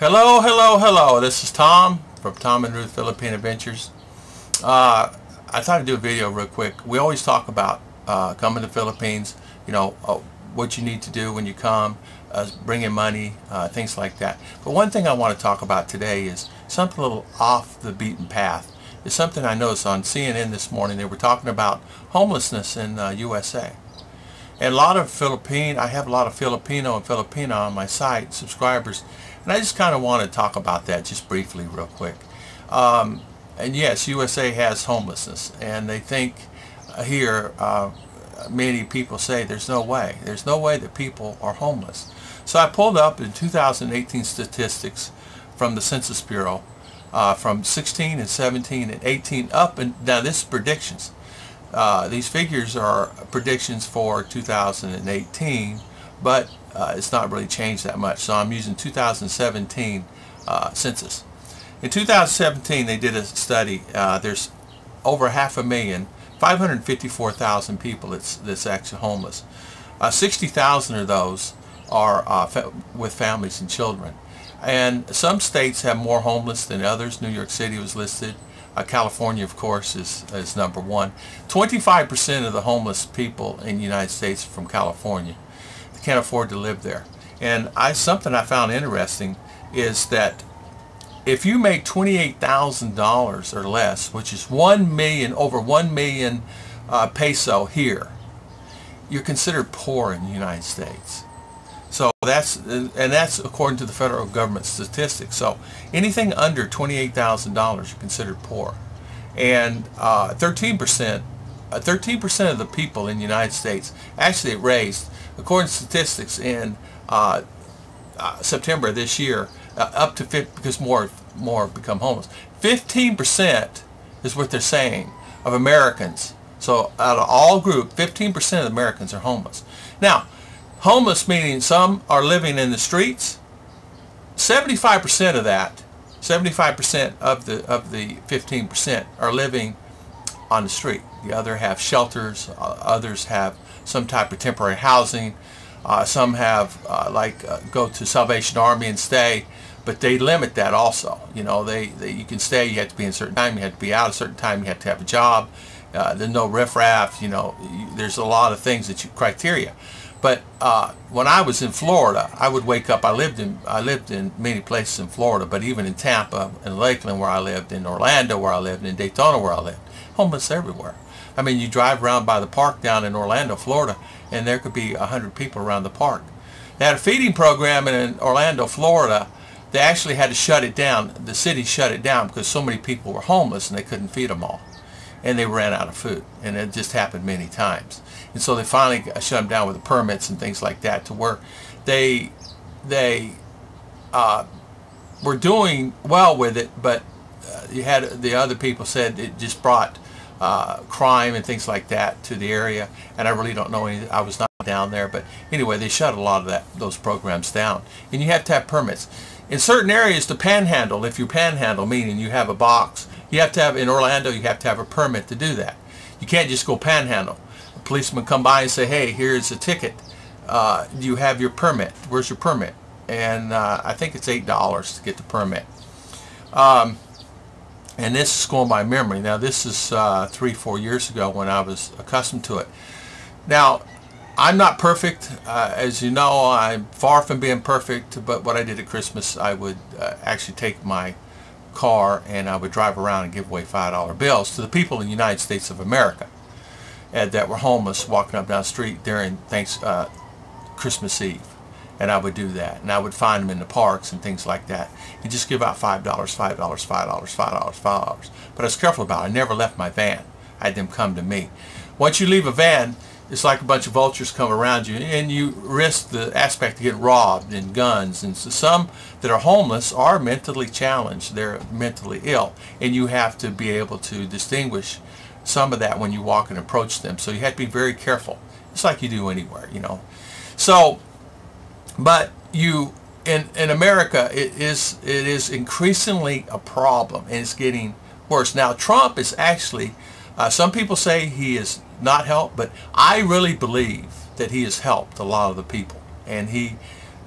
Hello, hello, hello. This is Tom from Tom and Ruth Philippine Adventures. I thought I'd do a video real quick. We always talk about coming to the Philippines, what you need to do when you come, bring in money, things like that. But one thing I want to talk about today is something a little off the beaten path. It's something I noticed on CNN this morning. They were talking about homelessness in USA. And I have a lot of Filipino and Filipina on my site, subscribers, and I just kind of want to talk about that just briefly real quick. And yes, USA has homelessness, and they think here, many people say there's no way that people are homeless. So I pulled up in 2018 statistics from the Census Bureau from 16 and 17 and 18 up, and now this is predictions. These figures are predictions for 2018, but it's not really changed that much. So I'm using 2017 census. In 2017, they did a study. There's over 554,000 people that's actually homeless. 60,000 of those are with families and children. And some states have more homeless than others. New York City was listed. California, of course, is number one. 25% of the homeless people in the United States are from California. They can't afford to live there. And something I found interesting is that if you make $28,000 or less, which is over 1 million peso here, you're considered poor in the United States. So that's according to the federal government statistics. So anything under $28,000 you're considered poor, and 13% of the people in the United States, actually it raised, according to statistics in September of this year, up to 50, because more become homeless. 15% is what they're saying of Americans. So out of all group, 15% of Americans are homeless. Now, homeless meaning some are living in the streets. 75% of that, 75% of the 15% are living on the street. The other have shelters. Others have some type of temporary housing. Some have go to Salvation Army and stay, but they limit that also. You can stay. You have to be in a certain time. You have to be out a certain time. You have to have a job. There's no riffraff. There's a lot of things criteria. But when I was in Florida, I would wake up. I lived in many places in Florida, but even in Tampa, in Lakeland where I lived, in Orlando where I lived, in Daytona where I lived, homeless everywhere. I mean, you drive around by the park down in Orlando, Florida, and there could be 100 people around the park. They had a feeding program in Orlando, Florida. They actually had to shut it down. The city shut it down because so many people were homeless and they couldn't feed them all. And they ran out of food, and it just happened many times. And so they finally shut them down with the permits and things like that, to where they were doing well with it, but you had the other people said it just brought crime and things like that to the area, and I really don't know anything. I was not down there, but anyway, they shut a lot of those programs down, and you have to have permits. In certain areas, to panhandle, if you panhandle, meaning you have a box, you have to have, in Orlando, you have to have a permit to do that. You can't just go panhandle. A policeman come by and say, hey, here's a ticket. You have your permit. Where's your permit? And I think it's $8 to get the permit. And this is going by memory. Now, this is 3-4 years ago when I was accustomed to it. Now, I'm not perfect. As you know, I'm far from being perfect, but what I did at Christmas, I would actually take my car and I would drive around and give away $5 bills to the people in the United States of America that were homeless, walking up down the street during Christmas Eve. And I would do that, and I would find them in the parks and things like that, and just give out $5, $5, $5, $5. But I was careful about it. I never left my van. I had them come to me. Once you leave a van, it's like a bunch of vultures come around you, and you risk the aspect to get robbed, and guns. And so some that are homeless are mentally challenged. They're mentally ill, and you have to be able to distinguish some of that when you walk and approach them. So you have to be very careful. It's like you do anywhere, So, but in America, it is increasingly a problem, and it's getting worse. Now, Trump is actually, some people say he is not helped, but I really believe that he has helped a lot of the people, and he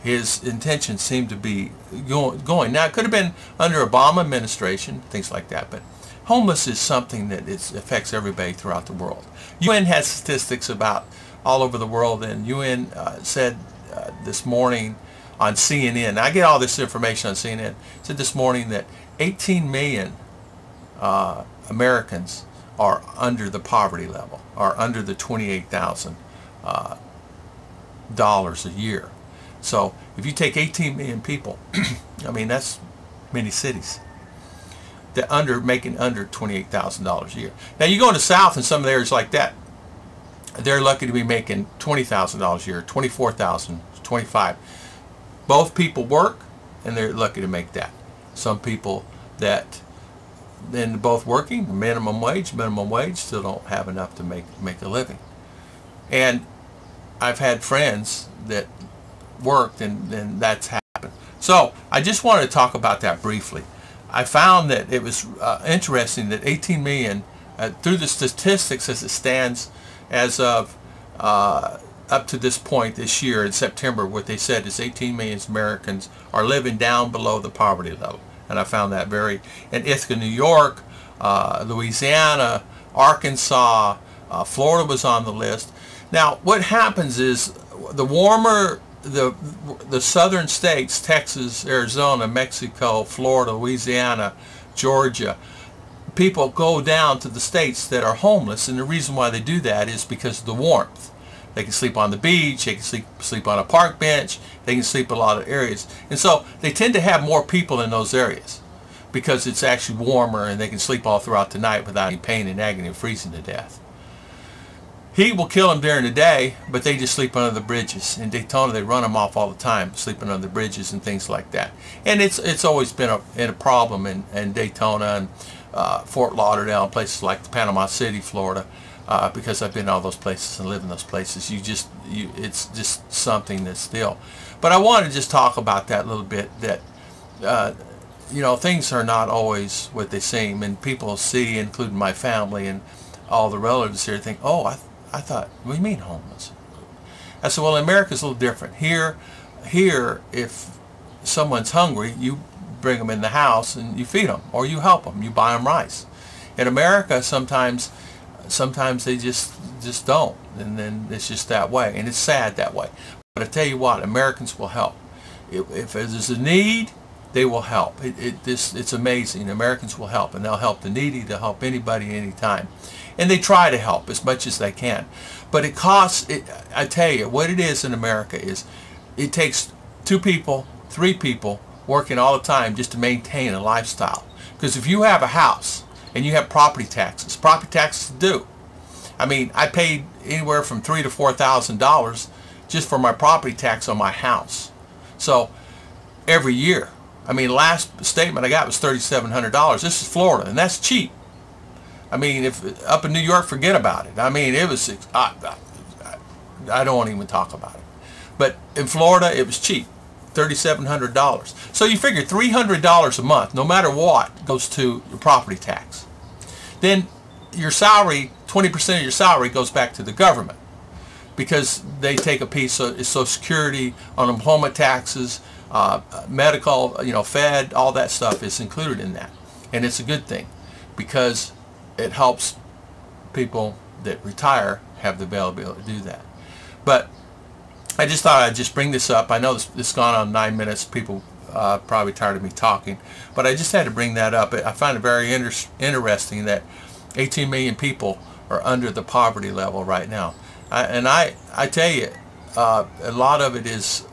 his intentions seem to be going. Now, it could have been under Obama administration, things like that, but homeless is something that affects everybody throughout the world. UN has statistics about all over the world, and UN said this morning on CNN, I get all this information on CNN, said this morning that 18 million Americans are under the poverty level, are under the $28,000 a year. So if you take 18 million people, I mean, that's many cities that making under $28,000 a year. Now you go in the South and some of the areas like that, they're lucky to be making $20,000 a year, $24,000, $25,000. Both people work and they're lucky to make that. Some people that then both working, minimum wage, still don't have enough to make a living. And I've had friends that worked and then that's happened. So I just wanted to talk about that briefly. I found that it was interesting that 18 million, through the statistics as it stands as of up to this point this year in September, what they said is 18 million Americans are living down below the poverty level. And I found that in Ithaca, New York, Louisiana, Arkansas, Florida was on the list. Now, what happens is the warmer the southern states, Texas, Arizona, Mexico, Florida, Louisiana, Georgia, people go down to the states that are homeless, and the reason why they do that is because of the warmth. They can sleep on the beach, they can sleep on a park bench, they can sleep in a lot of areas. And so they tend to have more people in those areas because it's actually warmer and they can sleep all throughout the night without any pain and agony of freezing to death. Heat will kill them during the day, but they just sleep under the bridges. In Daytona, they run them off all the time, sleeping under the bridges and things like that. And it's always been a problem in Daytona and Fort Lauderdale and places like Panama City, Florida. Because I've been in all those places and lived in those places, it's just something that's still. But I want to just talk about that a little bit. That things are not always what they seem, and people see, including my family and all the relatives here, think, "Oh, I thought, what do you mean homeless?" I said, "Well, America's a little different. Here, if someone's hungry, you bring them in the house and you feed them, or you help them, you buy them rice. In America, sometimes they just don't, and then it's just that way, and it's sad that way. But I tell you what, Americans will help. If there's a need, they will help. It's amazing. Americans will help, and they'll help the needy. They'll help anybody, anytime, and they try to help as much as they can. But it costs. I tell you, what it is in America is, it takes 2 people, 3 people working all the time just to maintain a lifestyle. Because if you have a house and you have property taxes due. I mean, I paid anywhere from $3,000 to $4,000 just for my property tax on my house. So every year, I mean, last statement I got was $3,700. This is Florida, and that's cheap. I mean, if up in New York, forget about it. I mean, it was, I don't want to even talk about it. But in Florida, it was cheap. $3,700. So you figure $300 a month, no matter what, goes to your property tax. Then your salary, 20% of your salary goes back to the government, because they take a piece of Social Security, unemployment taxes, medical, Fed, all that stuff is included in that. And it's a good thing, because it helps people that retire have the availability to do that. But I just thought I'd just bring this up. I know this has gone on 9 minutes. People probably tired of me talking, but I just had to bring that up. I find it very interesting that 18 million people are under the poverty level right now. And I tell you, a lot of it is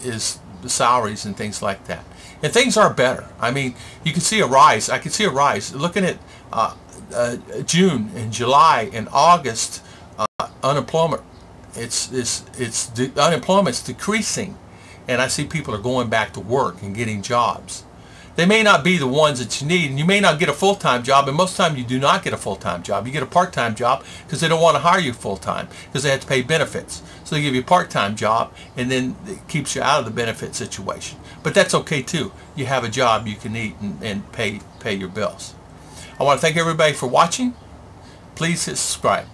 the salaries and things like that. And things are better. I mean, you can see a rise. I can see a rise. Looking at June and July and August, unemployment. Unemployment's decreasing, and I see people are going back to work and getting jobs. They may not be the ones that you need, and you may not get a full-time job, and most of the time you do not get a full-time job. You get a part-time job because they don't want to hire you full-time because they have to pay benefits. So they give you a part-time job, and then it keeps you out of the benefit situation. But that's okay too. You have a job, you can eat and pay your bills. I want to thank everybody for watching. Please hit subscribe.